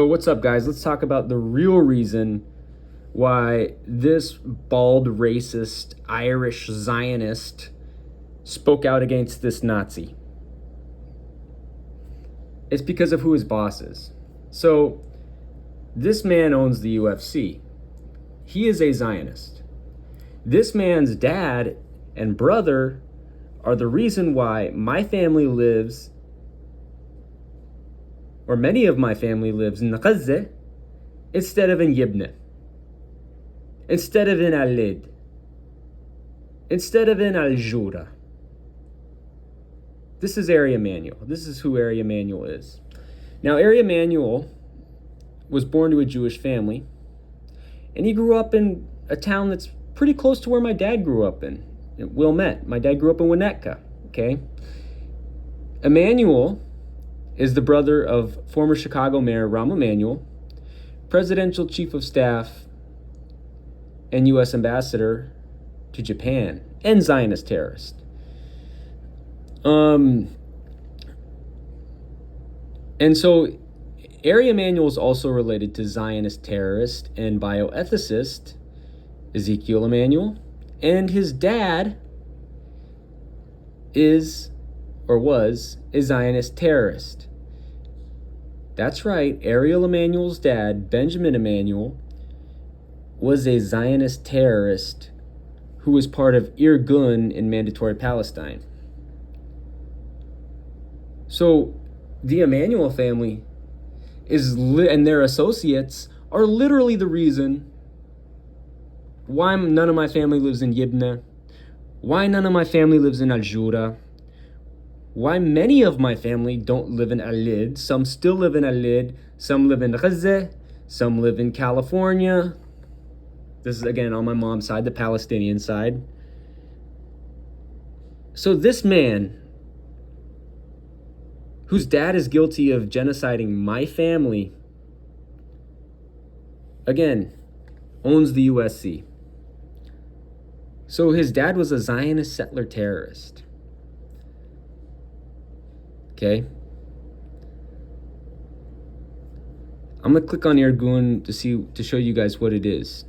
So what's up, guys? Let's talk about the real reason why this bald, racist, Irish Zionist spoke out against this Nazi. It's because of who his boss is. So this man owns the UFC. He is a Zionist. This man's dad and brother are the reason why my family lives, or many of my family lives, in Gaza instead of in Yibna, instead of in Al-Lid, instead of in Al-Jura. This is Ari Emmanuel. This is who Ari Emmanuel is. Now, Ari Emmanuel was born to a Jewish family, and he grew up in a town that's pretty close to where my dad grew up in Wilmette. My dad grew up in Winnetka, okay? Emmanuel is the brother of former Chicago Mayor Rahm Emanuel, Presidential Chief of Staff and U.S. Ambassador to Japan, and Zionist terrorist. And so Ari Emmanuel is also related to Zionist terrorist and bioethicist Ezekiel Emanuel, and his dad is, or was, a Zionist terrorist. That's right, Ariel Emanuel's dad, Benjamin Emanuel, was a Zionist terrorist who was part of Irgun in Mandatory Palestine. So the Emanuel family and their associates are literally the reason why none of my family lives in Yibna, why none of my family lives in Al-Jura, why many of my family don't live in Al-Lid. Some still live in Al-Lid, some live in Gaza, some live in California. This is, again, on my mom's side, the Palestinian side. So this man, whose dad is guilty of genociding my family, again, owns the USC. So his dad was a Zionist settler terrorist. Okay? I'm gonna click on Irgun to show you guys what it is.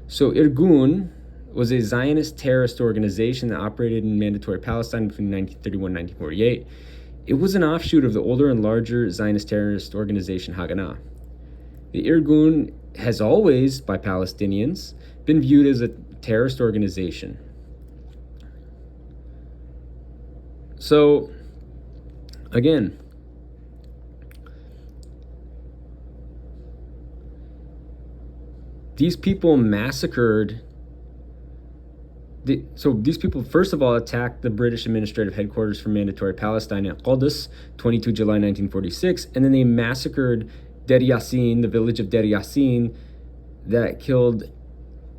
So Irgun was a Zionist terrorist organization that operated in Mandatory Palestine between 1931 and 1948. It was an offshoot of the older and larger Zionist terrorist organization Haganah. The Irgun has always, by Palestinians, been viewed as a terrorist organization. So, again, these people massacred. These people, first of all, attacked the British administrative headquarters for Mandatory Palestine at Qudus, 22 July 1946, and then they massacred Deir Yassin, the village of Deir Yassin, that killed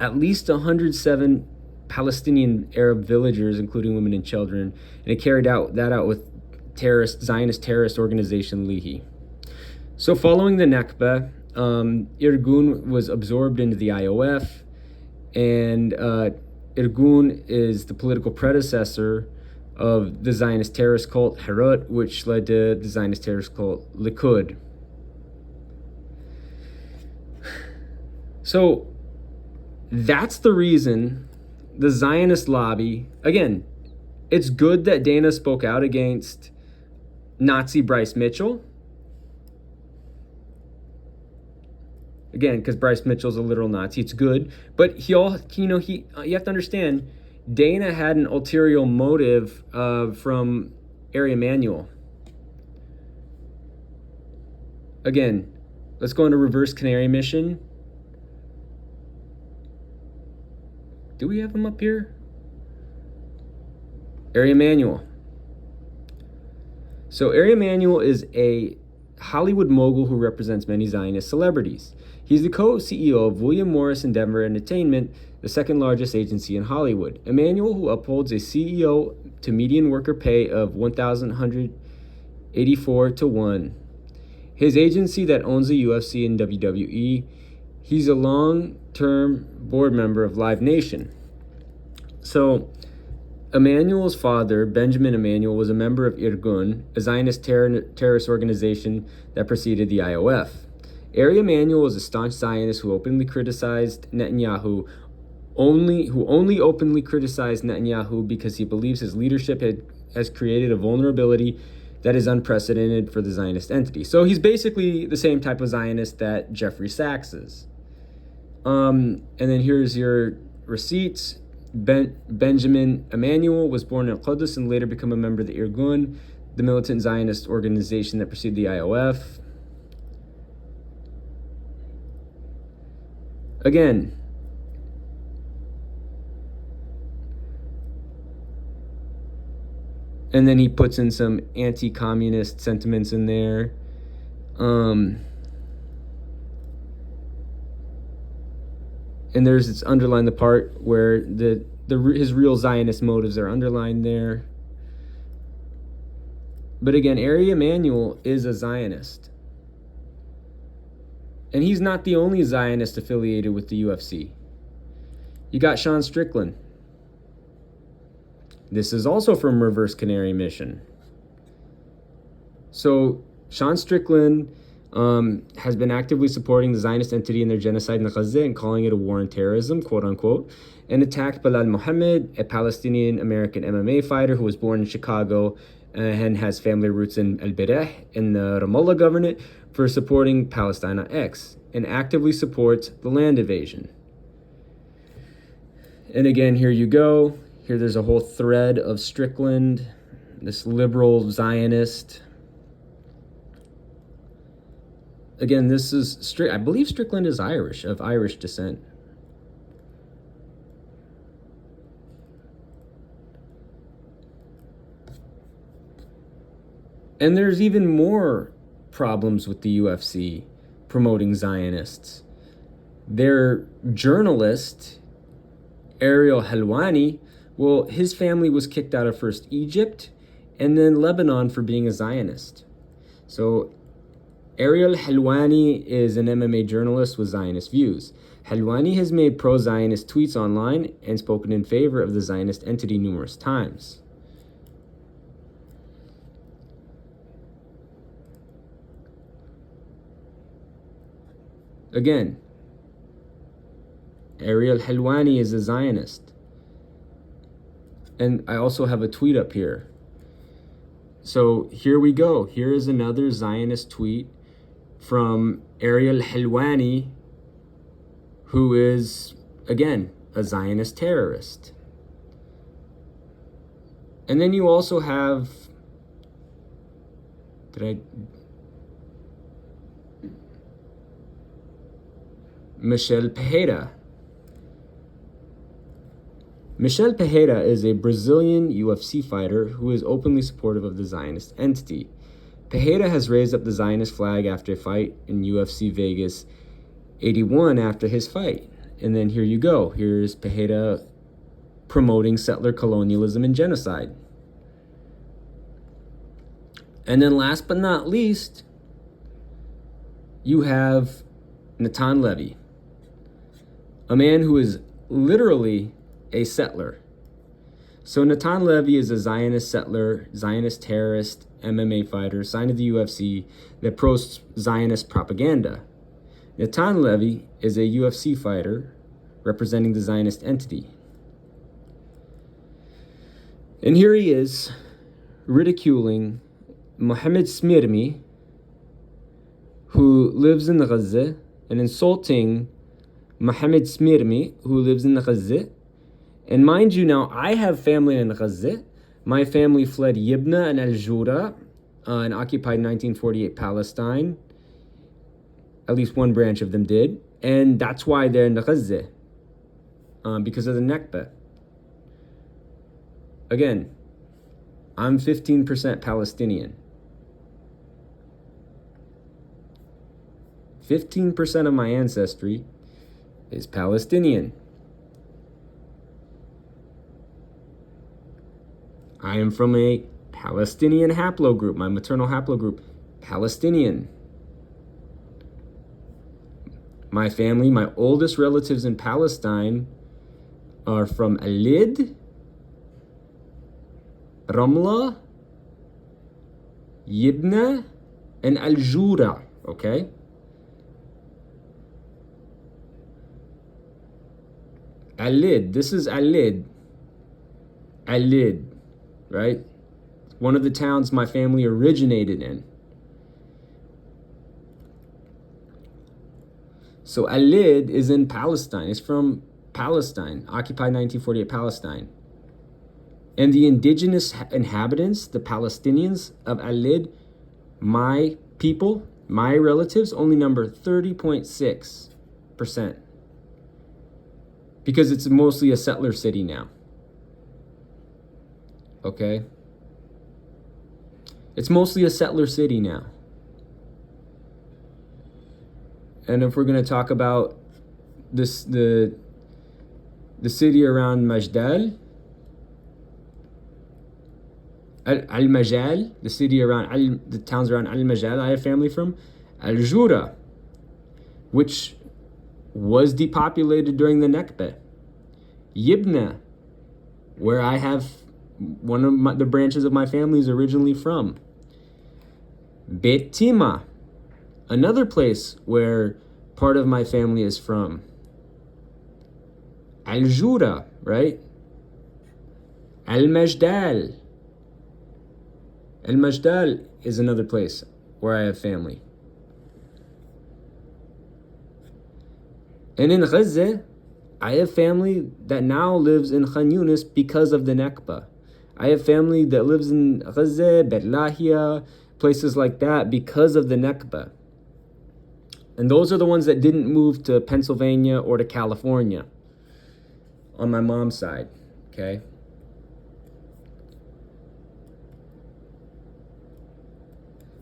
at least 107 Palestinian Arab villagers, including women and children, and it carried that out with Zionist terrorist organization Lehi. So following the Nakba, Irgun was absorbed into the IOF, and Irgun is the political predecessor of the Zionist terrorist cult Herut, which led to the Zionist terrorist cult Likud. So that's the reason the Zionist lobby, again, it's good that Dana spoke out against Nazi Bryce Mitchell. Again, because Bryce Mitchell's a literal Nazi, it's good. But you have to understand, Dana had an ulterior motive from Ari Emmanuel. Again, let's go into reverse canary mission. Do we have him up here? Ari Emmanuel. So Ari Emmanuel is a Hollywood mogul who represents many Zionist celebrities. He's the co-CEO of William Morris Endeavor Entertainment, the second largest agency in Hollywood. Emmanuel, who upholds a CEO to median worker pay of 1,184 to 1. His agency that owns the UFC and WWE. He's a long-term board member of Live Nation. So Emmanuel's father, Benjamin Emmanuel, was a member of Irgun, a Zionist terrorist organization that preceded the IOF. Ari Emmanuel was a staunch Zionist who openly criticized Netanyahu, only openly criticized Netanyahu because he believes his leadership has created a vulnerability that is unprecedented for the Zionist entity. So he's basically the same type of Zionist that Jeffrey Sachs is. And then here's your receipts. Benjamin Emmanuel was born in Qudus and later became a member of the Irgun, the militant Zionist organization that preceded the IOF. Again, and then he puts in some anti-communist sentiments in there. And it's underlined the part where his real Zionist motives are underlined there. But again, Ari Emmanuel is a Zionist. And he's not the only Zionist affiliated with the UFC. You got Sean Strickland. This is also from Reverse Canary Mission. So Sean Strickland has been actively supporting the Zionist entity in their genocide in Gaza and calling it a war on terrorism, quote unquote, and attacked Bilal Mohammed, a Palestinian-American MMA fighter who was born in Chicago and has family roots in Al-Birah in the Ramallah governorate, for supporting Palestina X, and actively supports the land invasion. And again, here you go. Here there's a whole thread of Strickland, this liberal Zionist. Again, this is I believe Strickland is Irish, of Irish descent. And there's even more problems with the UFC promoting Zionists. Their journalist, Ariel Helwani, well, his family was kicked out of first Egypt and then Lebanon for being a Zionist. So Ariel Helwani is an MMA journalist with Zionist views. Helwani has made pro-Zionist tweets online and spoken in favor of the Zionist entity numerous times. Again, Ariel Helwani is a Zionist. And I also have a tweet up here. So here we go. Here is another Zionist tweet from Ariel Helwani, who is, again, a Zionist terrorist. And then you also have, Michel Pereira. Michel Pereira is a Brazilian UFC fighter who is openly supportive of the Zionist entity. Pereira has raised up the Zionist flag after a fight in UFC Vegas 81 after his fight. And then here you go. Here's Pereira promoting settler colonialism and genocide. And then last but not least, you have Natan Levy, a man who is literally a settler. So Natan Levy is a Zionist settler, Zionist terrorist, MMA fighter, signed to the UFC that promotes Zionist propaganda. Natan Levy is a UFC fighter representing the Zionist entity. And here he is ridiculing Mohammed Smirmi, who lives in Gaza, and insulting Mohammed Smirmi, who lives in Gaza. And mind you, now I have family in Gaza. My family fled Yibna and Al-Jura and occupied 1948 Palestine. At least one branch of them did. And that's why they're in Gaza, because of the Nakba. Again, I'm 15% Palestinian. 15% of my ancestry is Palestinian. I am from a Palestinian haplogroup, my maternal haplogroup, Palestinian. My family, my oldest relatives in Palestine are from Alid, Ramla, Yibna, and Al-Jura, okay? Al-Lid, this is Al-Lid. Al-Lid, right? One of the towns my family originated in. So Al-Lid is in Palestine. It's from Palestine, occupied 1948 Palestine. And the indigenous inhabitants, the Palestinians of Al-Lid, my people, my relatives, only number 30.6%. Because it's mostly a settler city now. Okay? It's mostly a settler city now. And if we're going to talk about this, the city around Majdal, Al-Majal, the city around, the towns around Al-Majal, I have family from. Al-Jura, which was depopulated during the Nakba. Yibna, where I have one of the branches of my family is originally from. Beit Tima, another place where part of my family is from. Al-Jura, right? Al-Majdal. Al-Majdal is another place where I have family. And in Gaza, I have family that now lives in Khan Yunis because of the Nakba. I have family that lives in Gaza, Bet Lahia, places like that because of the Nakba. And those are the ones that didn't move to Pennsylvania or to California on my mom's side, okay?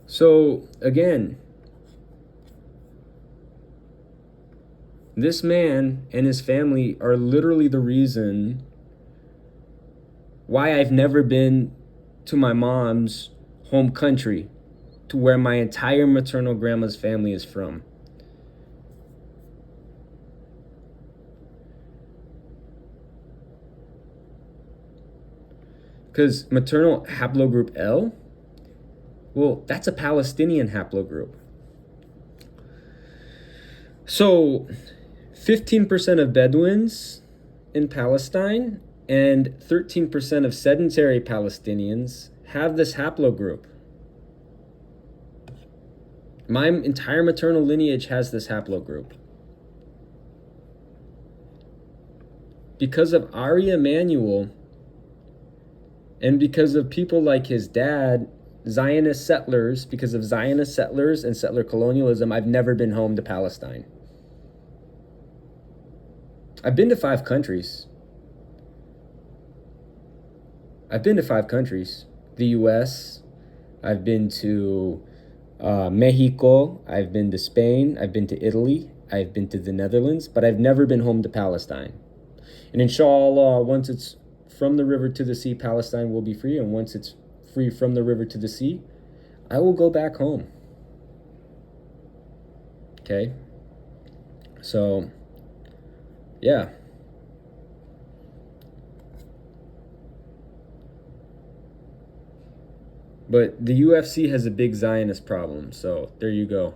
So, again, this man and his family are literally the reason why I've never been to my mom's home country, to where my entire maternal grandma's family is from. Because maternal haplogroup L, well, that's a Palestinian haplogroup. So 15% of Bedouins in Palestine and 13% of sedentary Palestinians have this haplogroup. My entire maternal lineage has this haplogroup. Because of Ari Emmanuel and because of people like his dad, Zionist settlers, because of Zionist settlers and settler colonialism, I've never been home to Palestine. I've been to 5 countries. The US, I've been to Mexico, I've been to Spain, I've been to Italy, I've been to the Netherlands, but I've never been home to Palestine. And inshallah, once it's from the river to the sea, Palestine will be free. And once it's free from the river to the sea, I will go back home. Okay? So, yeah. But the UFC has a big Zionist problem, so there you go.